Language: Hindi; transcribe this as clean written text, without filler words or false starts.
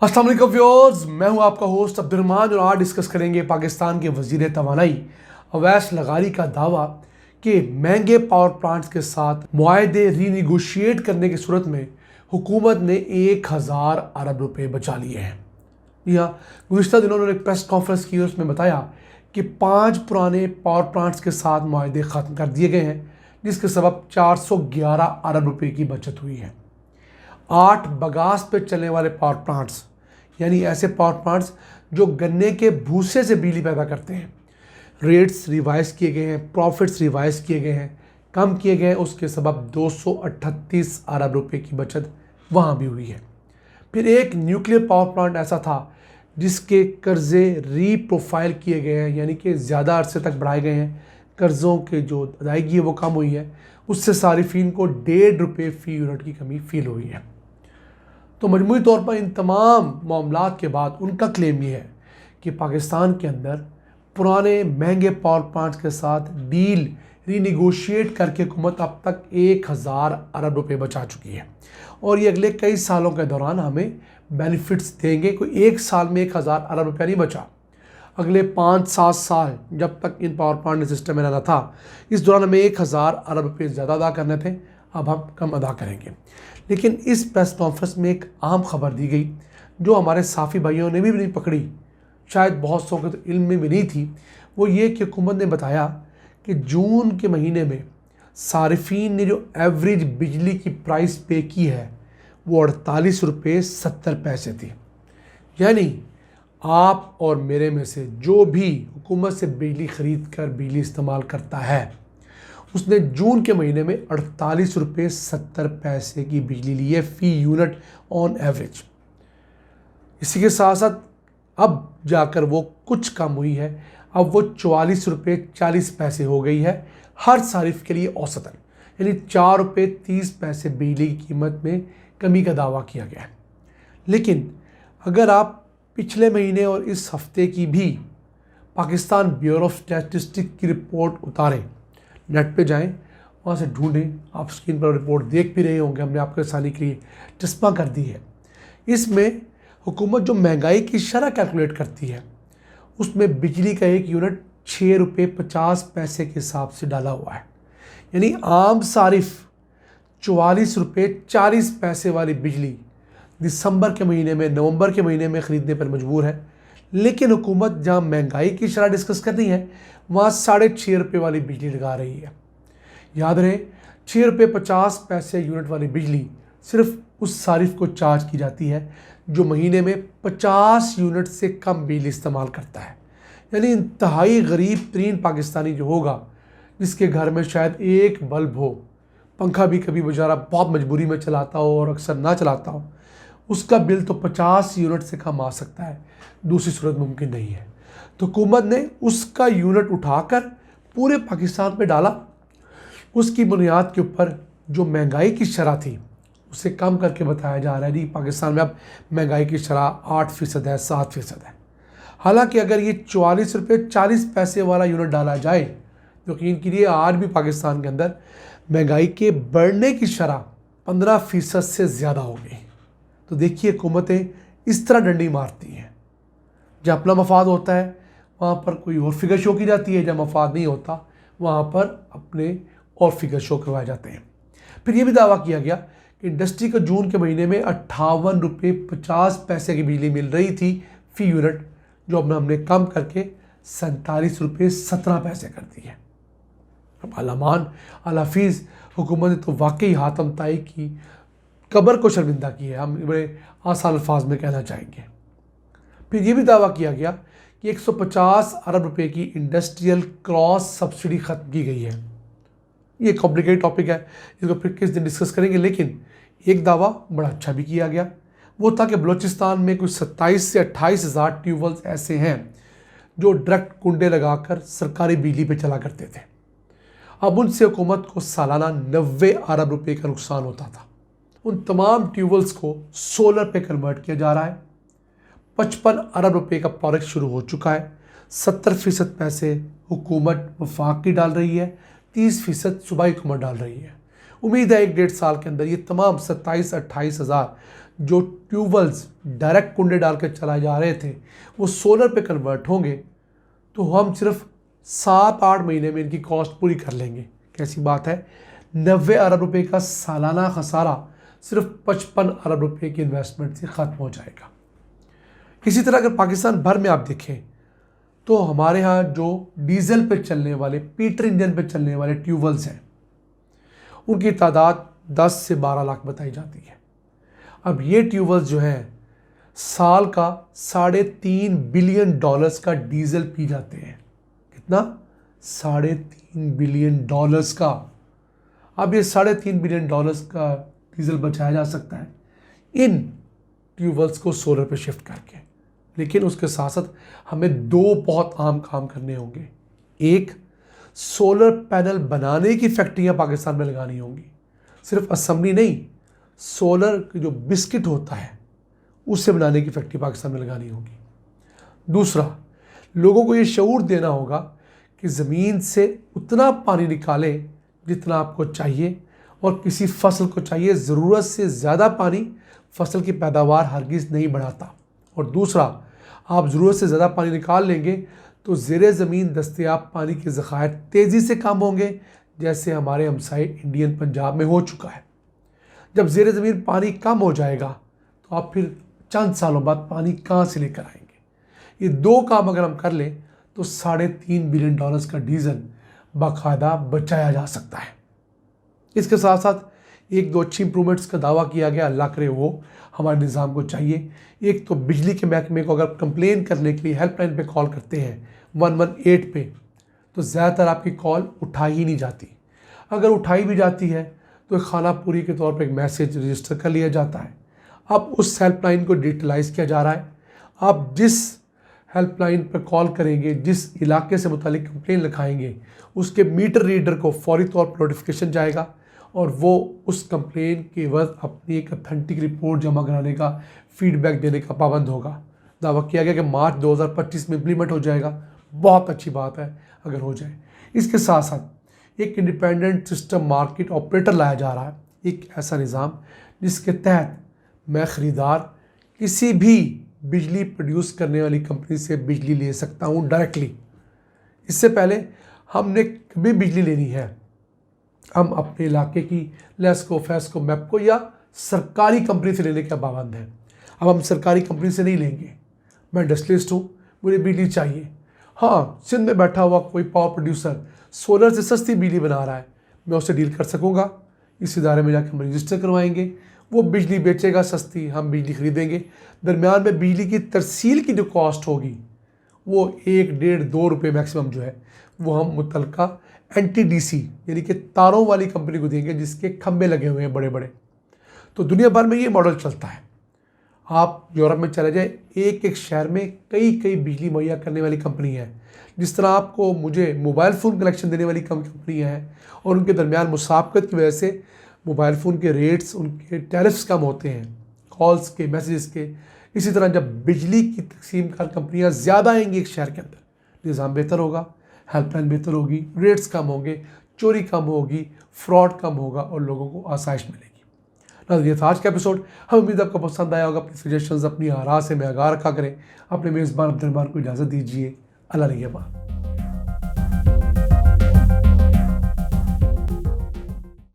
अस्सलाम वालेकुम व्यूअर्स, मैं हूं आपका होस्ट अब्दुर्रहमान और आज डिस्कस करेंगे पाकिस्तान के वजीर तवानाई अवैस लगारी का दावा कि महंगे पावर प्लांट्स के साथ मुआहदे रीनिगोशिएट करने की सूरत में हुकूमत ने 1000 अरब रुपए बचा लिए हैं। यहाँ गुज़िश्ता दिनों उन्होंने एक प्रेस कॉन्फ्रेंस की और उसमें बताया कि 5 पुराने पावर प्लांट्स के साथ मुआहदे ख़त्म कर दिए गए हैं, जिसके सबब 411 अरब रुपए की बचत हुई है। 8 बगास पे चलने वाले पावर प्लांट्स, यानी ऐसे पावर प्लांट्स जो गन्ने के भूसे से बिजली पैदा करते हैं, रेट्स रिवाइज किए गए हैं, प्रॉफिट्स रिवाइज किए गए हैं, कम किए गए हैं। उसके सबब 238 अरब रुपए की बचत वहाँ भी हुई है। फिर एक न्यूक्लियर पावर प्लांट ऐसा था जिसके कर्जे रीप्रोफाइल किए गए हैं, यानी कि ज़्यादा अरसे तक बढ़ाए गए हैं। कर्ज़ों के जो अदायगी है वो कम हुई है, उससे सारिफिन को 1.5 रुपये फ़ी यूनिट की कमी फील हुई है। तो मजमूई तौर पर इन तमाम मामलात के बाद उनका क्लेम ये है कि पाकिस्तान के अंदर पुराने महंगे पावर प्लांट्स के साथ डील रीनिगोशिएट करके हुकूमत अब तक 1000 अरब रुपए बचा चुकी है और ये अगले कई सालों के दौरान हमें बेनिफिट्स देंगे। कोई एक साल में 1000 अरब रुपया नहीं बचा, अगले 5-7 साल जब तक इन पावर प्लांट सिस्टम में रहना था, इस दौरान हमें 1000 अरब रुपये ज़्यादा अदा करने थे, अब हम कम अदा करेंगे। लेकिन इस प्रेस कॉन्फ्रेंस में एक अहम खबर दी गई जो हमारे साफ़ी भाइयों ने भी नहीं पकड़ी, शायद बहुत सौ के तो इल्म में भी नहीं थी। वो ये कि हुकूमत ने बताया कि जून के महीने में सारिफीन ने जो एवरेज बिजली की प्राइस पे की है वो 48 रुपये 70 पैसे थी। यानी आप और मेरे में से जो भी हुकूमत से बिजली ख़रीद कर बिजली इस्तेमाल करता है, उसने जून के महीने में 48 रुपये 70 पैसे की बिजली ली है फ़ी यूनिट ऑन एवरेज। इसी के साथ साथ अब जाकर वो कुछ कम हुई है, अब वो 44 रुपये 40 पैसे हो गई है हर सारिफ के लिए औसतन, यानी 4 रुपये 30 पैसे बिजली की कीमत में कमी का दावा किया गया है। लेकिन अगर आप पिछले महीने और इस हफ्ते की भी पाकिस्तान ब्यूरो ऑफ स्टैटिस्टिक्स की रिपोर्ट उतारें, नेट पे जाएं, वहाँ से ढूंढें, आप स्क्रीन पर रिपोर्ट देख भी रहे होंगे, हमने आपके आसानी के लिए चस्पा कर दी है। इसमें हुकूमत जो महंगाई की शरह कैलकुलेट करती है उसमें बिजली का एक यूनिट 6 रुपये 50 पैसे के हिसाब से डाला हुआ है, यानी आम सारिफ 44 रुपये 40 पैसे वाली बिजली दिसंबर के महीने में, नवंबर के महीने में ख़रीदने पर मजबूर है। लेकिन हुकूमत जहाँ महंगाई की शरह डिस्कस कर रही है वहाँ 6.5 रुपये वाली बिजली लगा रही है। याद रहे, 6 रुपये 50 पैसे यूनिट वाली बिजली सिर्फ उस सारिफ को चार्ज की जाती है जो महीने में 50 यूनिट से कम बिजली इस्तेमाल करता है। यानी इंतहाई गरीब तरीन पाकिस्तानी जो होगा, जिसके घर में शायद एक बल्ब हो, पंखा भी कभी बेचारा बहुत मजबूरी में चलाता हो और अक्सर ना चलाता हो, उसका बिल तो 50 यूनिट से कम आ सकता है, दूसरी सूरत मुमकिन नहीं है। तो हुकूमत ने उसका यूनिट उठाकर पूरे पाकिस्तान पे डाला। उसकी बुनियाद के ऊपर जो महंगाई की शरह थी उसे कम करके बताया जा रहा है जी पाकिस्तान में अब महंगाई की शरह 8% है, 7% है। हालांकि अगर ये 44 रुपये 40 पैसे वाला यूनिट डाला जाए तो यकीन कीजिए आज भी पाकिस्तान के अंदर महंगाई के बढ़ने की शरह 15% से ज़्यादा हो गई। तो देखिए, हुकूमतें इस तरह डंडी मारती हैं, जहाँ अपना मफाद होता है वहाँ पर कोई और फिगर शो की जाती है, जहाँ मफाद नहीं होता वहाँ पर अपने और फिगर शो करवाए जाते हैं। फिर ये भी दावा किया गया कि इंडस्ट्री को जून के महीने में 58 रुपये 50 पैसे की बिजली मिल रही थी फ़ी यूनिट, जो अब हमने कम करके 47 रुपये 17 पैसे कर दी है। अब अलामान अलाफीज़ हुकूमत ने तो वाकई हातम ताई की कब्र को शर्मिंदा की है, हम बड़े आसान अल्फाज में कहना चाहेंगे। फिर ये भी दावा किया गया कि 150 अरब रुपए की इंडस्ट्रियल क्रॉस सब्सिडी ख़त्म की गई है। ये कॉम्प्लिकेटेड टॉपिक है, इसको फिर किस दिन डिस्कस करेंगे। लेकिन एक दावा बड़ा अच्छा भी किया गया, वो था कि बलूचिस्तान में कुछ 27 से 28 हज़ार ट्यूबवेल्स ऐसे हैं जो डायरेक्ट कुंडे लगाकर सरकारी बिजली पे चला करते थे। अब उनसे हुकूमत को सालाना 90 अरब रुपये का नुकसान होता था। उन तमाम ट्यूबवेल्स को सोलर पे कन्वर्ट किया जा रहा है। 55 अरब रुपये का प्रोजेक्ट शुरू हो चुका है। 70% पैसे हुकूमत वफाक की डाल रही है, 30% सूबाई हुकूमत डाल रही है। उम्मीद है 1-1.5 साल के अंदर ये तमाम 27-28 हज़ार जो ट्यूबवेल्स डायरेक्ट कुंडे डाल के चलाए जा रहे थे वो सोलर पे कन्वर्ट होंगे, तो हम सिर्फ 7-8 महीने में इनकी कॉस्ट पूरी कर लेंगे। कैसी बात है, 90 अरब रुपए का सालाना खसारा सिर्फ 55 अरब रुपए की इन्वेस्टमेंट से ख़त्म हो जाएगा। इसी तरह अगर पाकिस्तान भर में आप देखें तो हमारे यहाँ जो डीजल पे चलने वाले, पीटर इंजन पे चलने वाले ट्यूबवेल्स हैं, उनकी तादाद 10 से 12 लाख बताई जाती है। अब ये ट्यूबवेल्स जो हैं साल का $3.5 बिलियन का डीजल पी जाते हैं। कितना? $3.5 बिलियन का। अब ये $3.5 बिलियन का डीजल बचाया जा सकता है इन ट्यूबवेल्स को सोलर पे शिफ्ट करके। लेकिन उसके साथ साथ हमें 2 बहुत अहम काम करने होंगे। एक, सोलर पैनल बनाने की फैक्ट्रियां पाकिस्तान में लगानी होंगी। सिर्फ असेंबली नहीं, सोलर जो बिस्किट होता है उससे बनाने की फैक्ट्री पाकिस्तान में लगानी होगी। दूसरा, लोगों को ये शऊर देना होगा कि ज़मीन से उतना पानी निकालें जितना आपको चाहिए, और किसी फसल को चाहिए ज़रूरत से ज़्यादा पानी फसल की पैदावार हरगिज़ नहीं बढ़ाता। और दूसरा, आप ज़रूरत से ज़्यादा पानी निकाल लेंगे तो ज़ेरे ज़मीन दस्तयाब पानी के ज़खायर तेज़ी से कम होंगे, जैसे हमारे हमसाए इंडियन पंजाब में हो चुका है। जब ज़ेरे ज़मीन पानी कम हो जाएगा तो आप फिर चंद सालों बाद पानी कहाँ से लेकर आएंगे। ये 2 काम अगर हम कर लें तो $3.5 बिलियन का डीजल बाकायदा बचाया जा सकता है। इसके साथ साथ 1-2 अच्छी इंप्रूवमेंट्स का दावा किया गया, अल्लाह करे वो हमारे निज़ाम को चाहिए। एक तो बिजली के महकमे को अगर कंप्लेन करने के लिए हेल्पलाइन पे कॉल करते हैं 118 पे, तो ज़्यादातर आपकी कॉल उठाई ही नहीं जाती। अगर उठाई भी जाती है तो खाना पूरी के तौर पे एक मैसेज रजिस्टर कर लिया जाता है। अब उस हेल्पलाइन को डिजिटलाइज किया जा रहा है। आप जिस हेल्पलाइन पर कॉल करेंगे, जिस इलाके से मुतालिक कंप्लेन लिखाएंगे, उसके मीटर रीडर को फौरी तौर पर नोटिफिकेशन जाएगा और वो उस कंप्लेन के वक्त अपनी एक ऑथेंटिक रिपोर्ट जमा कराने का, फीडबैक देने का पाबंद होगा। दावा किया गया कि मार्च 2025 में इम्प्लीमेंट हो जाएगा। बहुत अच्छी बात है अगर हो जाए। इसके साथ साथ एक इंडिपेंडेंट सिस्टम मार्केट ऑपरेटर लाया जा रहा है, एक ऐसा निज़ाम जिसके तहत मैं ख़रीदार किसी भी बिजली प्रोड्यूस करने वाली कंपनी से बिजली ले सकता हूँ डायरेक्टली। इससे पहले हमने कभी बिजली लेनी है, हम अपने इलाके की लेस्को, फेस्को, मैपको या सरकारी कंपनी से लेने का पाबंद है। अब हम सरकारी कंपनी से नहीं लेंगे। मैं इंडस्ट्रियलिस्ट हूँ, मुझे बिजली चाहिए। हाँ, सिंध में बैठा हुआ कोई पावर प्रोड्यूसर सोलर से सस्ती बिजली बना रहा है, मैं उससे डील कर सकूँगा। इस इदारे में जाकर हम रजिस्टर करवाएंगे, वो बिजली बेचेगा सस्ती, हम बिजली खरीदेंगे। दरमियान में बिजली की तरसील की जो कॉस्ट होगी वो 1-1.5-2 रुपये मैक्सिमम जो है वो हम मुतलका NTDC यानी कि तारों वाली कंपनी को देंगे जिसके खंबे लगे हुए हैं बड़े बड़े। तो दुनिया भर में ये मॉडल चलता है। आप यूरोप में चले जाए, एक एक शहर में कई कई बिजली मुहैया करने वाली कंपनी है। जिस तरह आपको मुझे मोबाइल फ़ोन कनेक्शन देने वाली कंपनियाँ हैं और उनके दरमियान मुसाफकत की वजह से मोबाइल फ़ोन के रेट्स, उनके टैरिफ्स कम होते हैं, कॉल्स के, मैसेजेस के। इसी तरह जब बिजली की तकसीम कार कंपनियाँ ज़्यादा आएंगी एक शहर के अंदर, निज़ाम बेहतर होगा, हेल्पलाइन बेहतर होगी, रेट्स कम होंगे, चोरी कम होगी, फ्रॉड कम होगा और लोगों को आसाइश मिलेगी। ये था आज का एपिसोड। हम उम्मीद आपको पसंद आया होगा। अपनी सजेशंस, अपनी आरा से में आगाह रखा करें। अपने मेज़बान अब्दुल रहमान को इजाज़त दीजिए। अल्लाह निगहबान।